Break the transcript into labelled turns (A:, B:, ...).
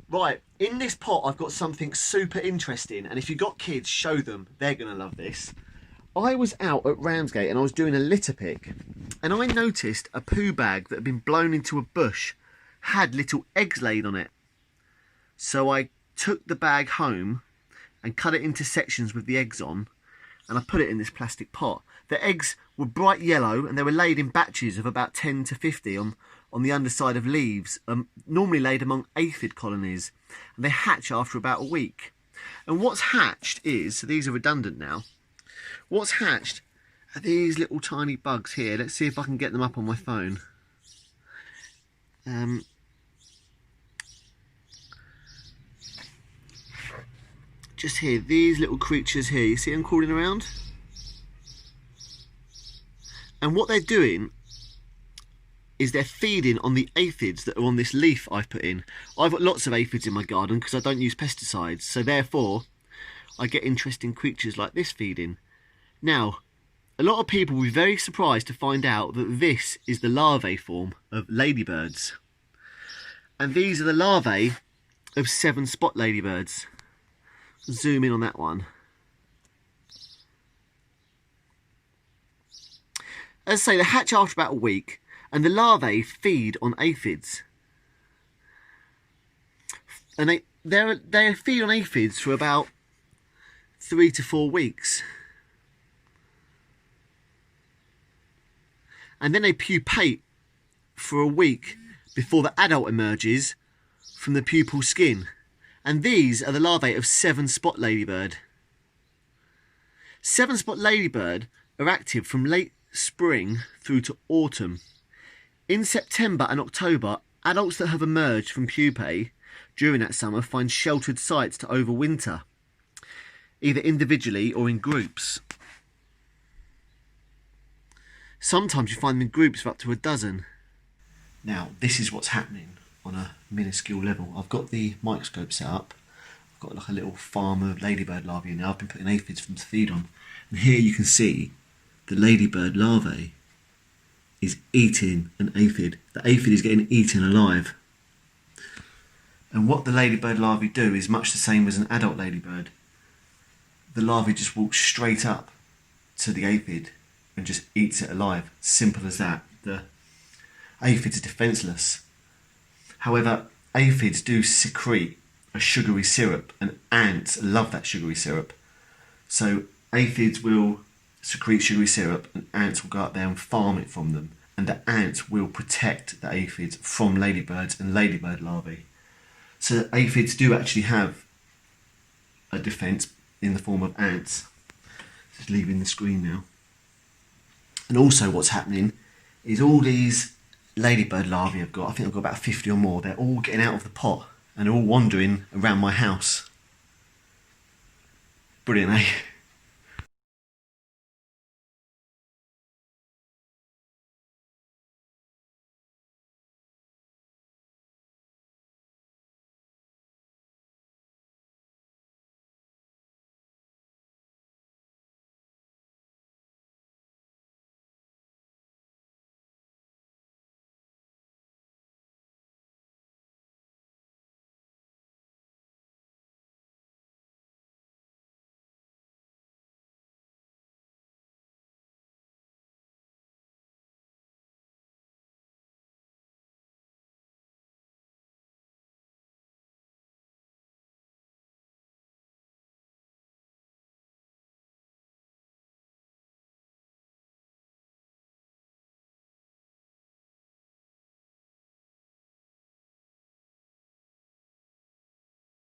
A: Right, in this pot I've got something super interesting, and if you've got kids, show them. They're going to love this. I was out at Ramsgate and I was doing a litter pick, and I noticed a poo bag that had been blown into a bush had little eggs laid on it. So I took the bag home and cut it into sections with the eggs on, and I put it in this plastic pot. The eggs were bright yellow and they were laid in batches of about 10 to 50 on the underside of leaves, normally laid among aphid colonies, and they hatch after about a week. And what's hatched is, so these are redundant now, what's hatched are these little tiny bugs here. Let's see if I can get them up on my phone. Just here, these little creatures here, you see them crawling around? And what they're doing is they're feeding on the aphids that are on this leaf I've put in. I've got lots of aphids in my garden because I don't use pesticides, so therefore I get interesting creatures like this feeding. Now, a lot of people will be very surprised to find out that this is the larvae form of ladybirds. And these are the larvae of 7-spot ladybirds. Zoom in on that one. As I say, they hatch after about a week, and the larvae feed on aphids. And they feed on aphids for about 3 to 4 weeks. And then they pupate for a week before the adult emerges from the pupal skin. And these are the larvae of 7-spot ladybird. 7-spot ladybird are active from late spring through to autumn. In September and October, adults that have emerged from pupae during that summer find sheltered sites to overwinter, either individually or in groups. Sometimes you find them in groups of up to a dozen. Now, this is what's happening on a minuscule level. I've got the microscope set up. I've got like a little farm of ladybird larvae in there. I've been putting aphids for them to feed on. And here you can see the ladybird larvae is eating an aphid. The aphid is getting eaten alive. And what the ladybird larvae do is much the same as an adult ladybird. The larvae just walks straight up to the aphid and just eats it alive. Simple as that. The aphids are defenceless. However, aphids do secrete a sugary syrup, and ants love that sugary syrup. So aphids will secrete sugary syrup, and ants will go up there and farm it from them. And the ants will protect the aphids from ladybirds and ladybird larvae. So aphids do actually have a defence in the form of ants. Just leaving the screen now. And also what's happening is all these ladybird larvae I've got, I think I've got about 50 or more, they're all getting out of the pot and they're all wandering around my house. Brilliant, eh?